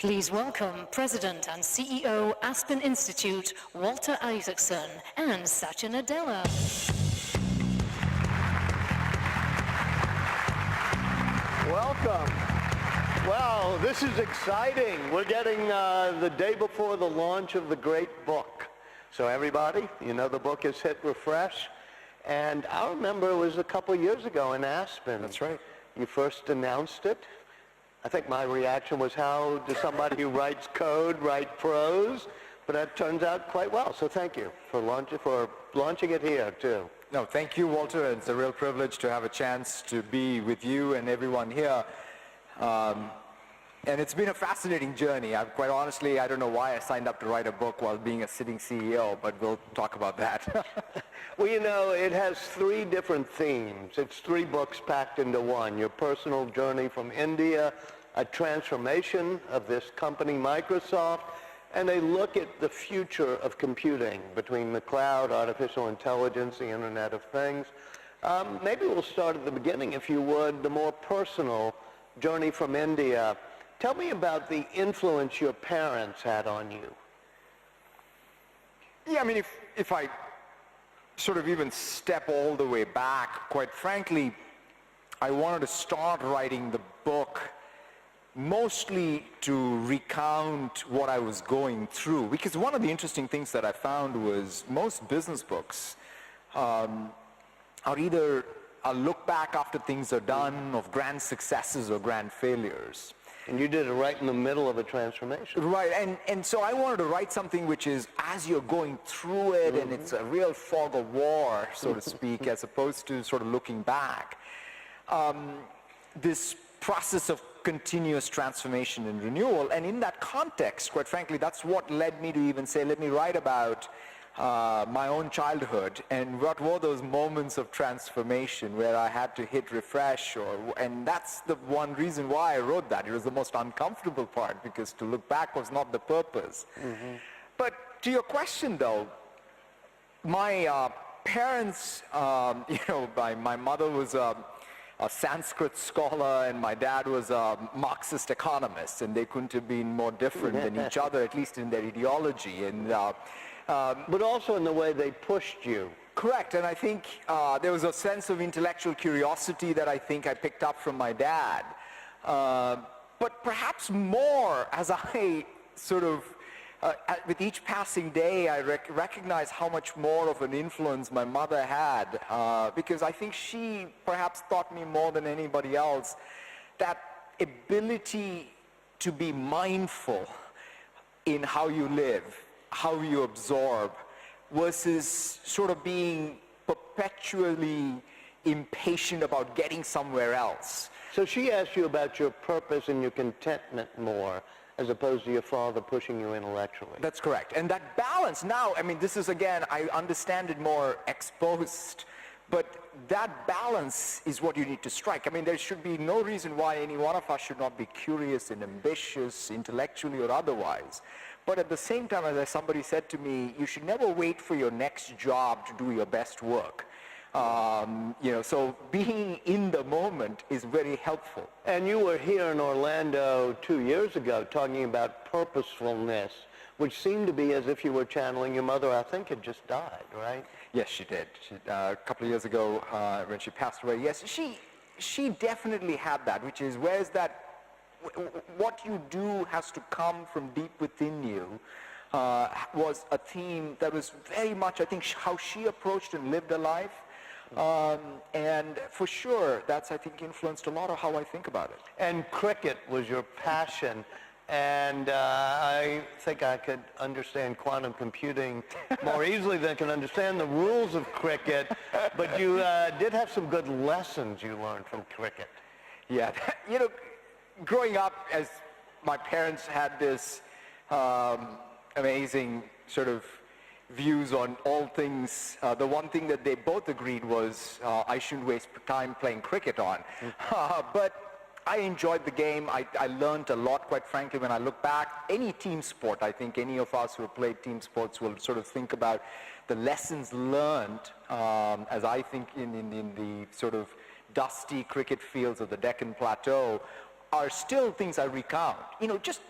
Please welcome President and CEO Aspen Institute, Walter Issacson, and Satya Nadella. Welcome. Well, this is exciting. We're getting the day before the launch of the great book. So everybody, you know the book is Hit Refresh. And I remember it was a couple years ago in Aspen. That's right. You first announced it. I think my reaction was, how does somebody who writes code write prose? But that turns out quite well. So thank you for launching it here, too. No, thank you, Walter. It's a real privilege to have a chance to be with you and everyone here. And it's been a fascinating journey. Quite honestly, I don't know why I signed up to write a book while being a sitting CEO, but we'll talk about that. Well, you know, it has three different themes. It's three books packed into one. Your personal journey from India, a transformation of this company, Microsoft, and a look at the future of computing between the cloud, artificial intelligence, the Internet of Things. Maybe we'll start at the beginning, if you would, the more personal journey from India. Tell me about the influence your parents had on you. Yeah, I mean, if I sort of even step all the way back, quite frankly, I wanted to start writing the book mostly to recount what I was going through. Because one of the interesting things that I found was most business books are either a look back after things are done of grand successes or grand failures. And you did it right in the middle of a transformation. Right, and so I wanted to write something which is as you're going through it, and it's a real fog of war, so to speak, as opposed to sort of looking back. This process of continuous transformation and renewal, and in that context, quite frankly, that's what led me to even say, let me write about my own childhood and what were those moments of transformation where I had to hit refresh, and that's the one reason why I wrote that. It was the most uncomfortable part, because to look back was not the purpose. But to your question though, my parents, my mother was a Sanskrit scholar and my dad was a Marxist economist, and they couldn't have been more different than each other, at least in their ideology. And but also in the way they pushed you. Correct, and I think there was a sense of intellectual curiosity that I think I picked up from my dad. But perhaps more as I sort of, with each passing day, I recognize how much more of an influence my mother had, because I think she perhaps taught me more than anybody else that ability to be mindful in how you live, how you absorb, versus sort of being perpetually impatient about getting somewhere else. So she asked you about your purpose and your contentment more, as opposed to your father pushing you intellectually. That's correct. And that balance now, I mean, this is again, I understand it more exposed, but that balance is what you need to strike. I mean, there should be no reason why any one of us should not be curious and ambitious, intellectually or otherwise. But at the same time, as somebody said to me, you should never wait for your next job to do your best work. So being in the moment is very helpful. And you were here in Orlando 2 years ago talking about purposefulness, which seemed to be as if you were channeling your mother. I think had just died, right? Yes, she did. A couple of years ago, when she passed away, yes, she definitely had that, which is, where's that, what you do has to come from deep within you, was a theme that was very much, I think, how she approached and lived her life. And for sure, that's, I think, influenced a lot of how I think about it. And cricket was your passion. And I think I could understand quantum computing more easily than I can understand the rules of cricket. But you did have some good lessons you learned from cricket. Yeah, growing up, as my parents had this amazing sort of views on all things, the one thing that they both agreed was I shouldn't waste time playing cricket on. But I enjoyed the game. I learned a lot, quite frankly, when I look back. Any team sport, I think any of us who have played team sports will sort of think about the lessons learned, as I think in the sort of dusty cricket fields of the Deccan Plateau, are still things I recount. You know, just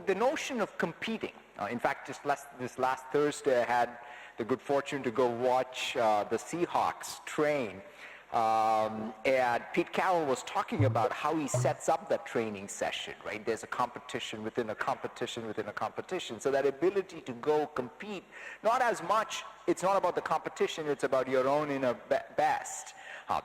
the notion of competing. In fact, this last Thursday, I had the good fortune to go watch the Seahawks train. And Pete Carroll was talking about how he sets up that training session, right? There's a competition within a competition within a competition. So that ability to go compete, not as much, it's not about the competition, it's about your own inner best.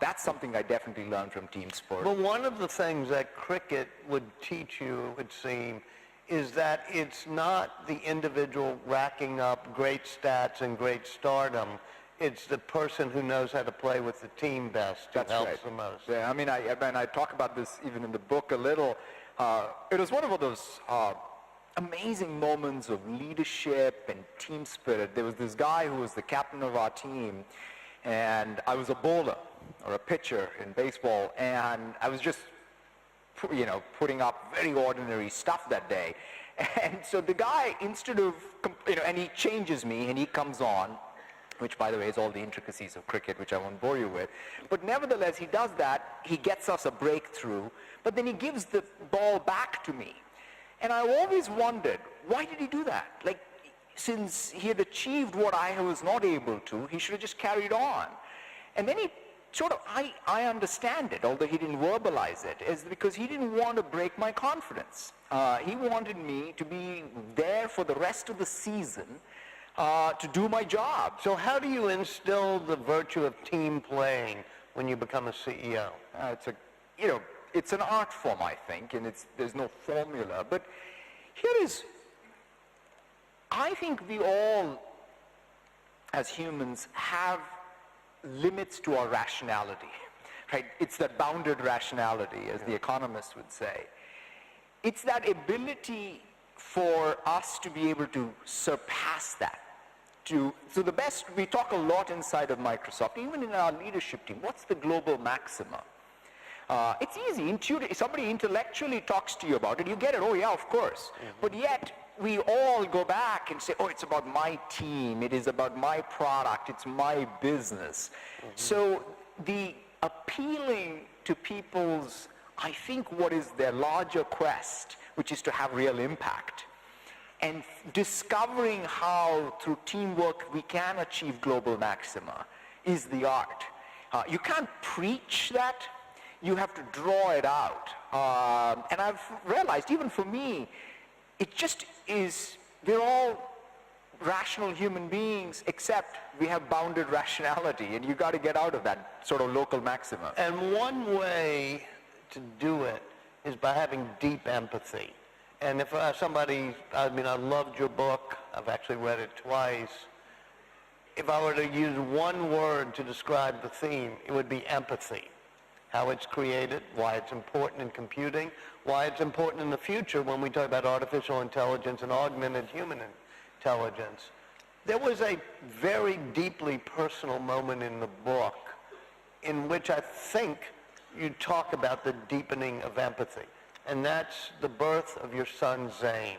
That's something I definitely learned from team sport. Well, one of the things that cricket would teach you, it would seem, is that it's not the individual racking up great stats and great stardom. It's the person who knows how to play with the team best who helps the most. Yeah, I mean, I talk about this even in the book a little. It was one of those amazing moments of leadership and team spirit. There was this guy who was the captain of our team, and I was a bowler or a pitcher in baseball, and I was just, you know, putting up very ordinary stuff that day. And so the guy, instead of, you know, and he changes me, and he comes on, which, by the way, is all the intricacies of cricket, which I won't bore you with. But nevertheless, he does that. He gets us a breakthrough, but then he gives the ball back to me. And I always wondered, why did he do that? Like, since he had achieved what I was not able to, he should have just carried on. And then he sort of, I understand it, although he didn't verbalize it, is because he didn't want to break my confidence. He wanted me to be there for the rest of the season to do my job. So how do you instill the virtue of team playing when you become a CEO? It's an art form, I think, and there's no formula. But I think we all, as humans, have limits to our rationality, right? It's that bounded rationality, as the economists would say. It's that ability for us to be able to surpass that. So the best, we talk a lot inside of Microsoft, even in our leadership team, what's the global maxima? It's easy, intuitive. Somebody intellectually talks to you about it, you get it, oh yeah, of course. Mm-hmm. But yet, we all go back and say, oh, it's about my team, it is about my product, it's my business. Mm-hmm. So the appealing to people's, I think, what is their larger quest, which is to have real impact, and discovering how through teamwork we can achieve global maxima is the art. You can't preach that, you have to draw it out. And I've realized, even for me, it just is, we're all rational human beings, except we have bounded rationality, and you got to get out of that sort of local maxima. And one way to do it is by having deep empathy. And if somebody, I loved your book, I've actually read it twice. If I were to use one word to describe the theme, it would be empathy. How it's created, why it's important in computing, why it's important in the future when we talk about artificial intelligence and augmented human intelligence. There was a very deeply personal moment in the book in which I think you talk about the deepening of empathy, and that's the birth of your son, Zane.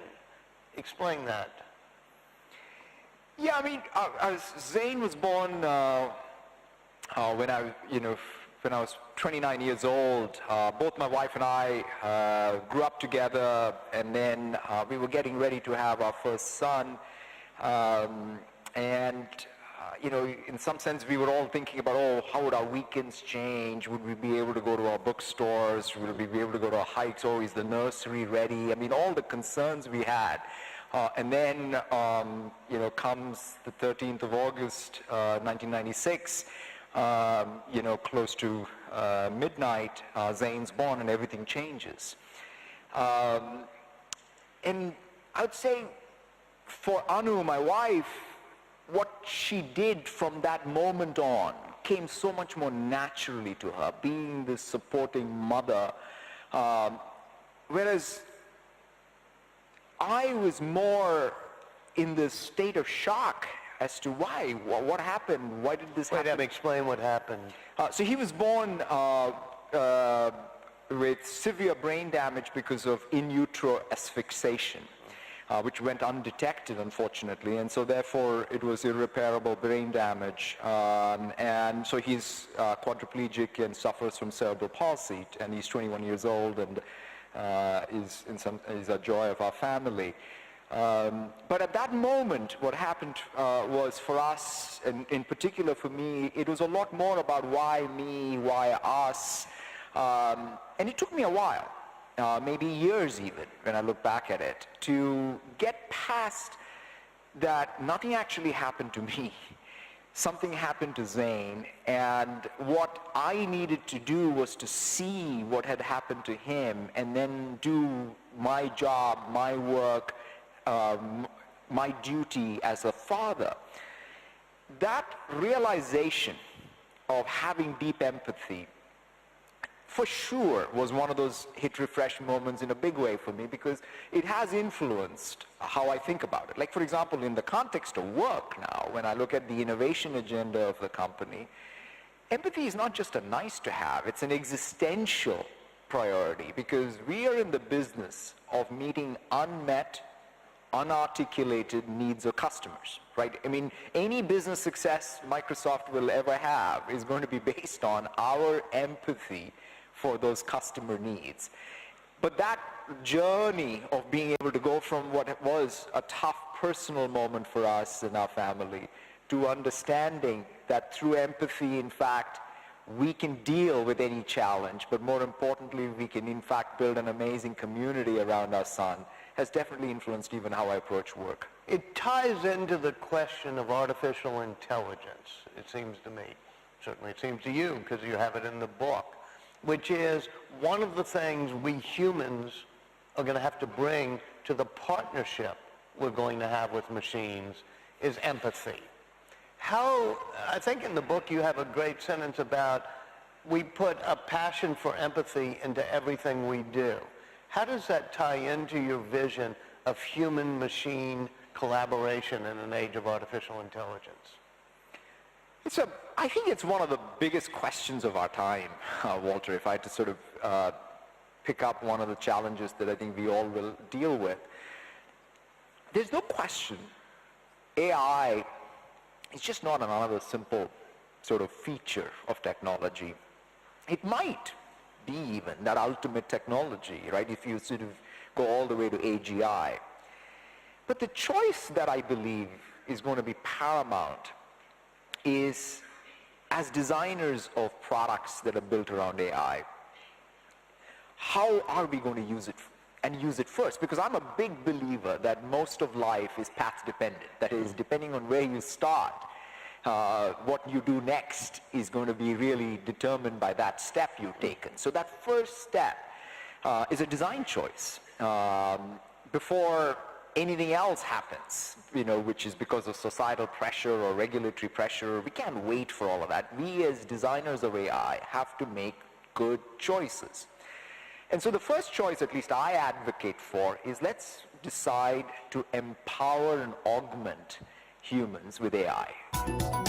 Explain that. Yeah, Zane was born when I was 29 years old. Both my wife and I grew up together, and then we were getting ready to have our first son. In some sense, we were all thinking about, how would our weekends change? Would we be able to go to our bookstores? Would we be able to go to our hikes? Oh, is the nursery ready? all the concerns we had. And then, comes the 13th of August, 1996, close to midnight, Zane's born and everything changes. And I would say for Anu, my wife, what she did from that moment on came so much more naturally to her, being the supporting mother, whereas I was more in this state of shock as to why, what happened, why did this happen? Wait, explain what happened. So he was born with severe brain damage because of in utero asphyxiation, which went undetected, unfortunately, and so therefore it was irreparable brain damage. And so he's quadriplegic and suffers from cerebral palsy, and he's 21 years old, and is a joy of our family. But at that moment, what happened was for us, and in particular for me, it was a lot more about why me, why us. And it took me a while, maybe years even, when I look back at it, to get past that nothing actually happened to me. Something happened to Zane, and what I needed to do was to see what had happened to him and then do my job, my work, my duty as a father. That realization of having deep empathy for sure was one of those hit refresh moments in a big way for me, because it has influenced how I think about it. Like, for example, in the context of work now, when I look at the innovation agenda of the company, empathy is not just a nice to have, it's an existential priority, because we are in the business of meeting unmet, unarticulated needs of customers, right? I mean, any business success Microsoft will ever have is going to be based on our empathy for those customer needs. But that journey of being able to go from what was a tough personal moment for us and our family to understanding that through empathy, in fact, we can deal with any challenge, but more importantly, we can in fact build an amazing community around our son, has definitely influenced even how I approach work. It ties into the question of artificial intelligence, it seems to me. Certainly it seems to you, because you have it in the book, which is one of the things we humans are going to have to bring to the partnership we're going to have with machines is empathy. How, I think in the book you have a great sentence about we put a passion for empathy into everything we do. How does that tie into your vision of human-machine collaboration in an age of artificial intelligence? I think it's one of the biggest questions of our time, Walter, if I had to sort of pick up one of the challenges that I think we all will deal with. There's no question AI is just not another simple sort of feature of technology. It might be even that ultimate technology, right, if you sort of go all the way to AGI. But the choice that I believe is going to be paramount is, as designers of products that are built around AI, how are we going to use it, and use it first? Because I'm a big believer that most of life is path dependent. That is, depending on where you start, what you do next is going to be really determined by that step you've taken. So that first step is a design choice before anything else happens, which is because of societal pressure or regulatory pressure. We can't wait for all of that. We as designers of AI have to make good choices. And so the first choice, at least I advocate for, is let's decide to empower and augment humans with AI.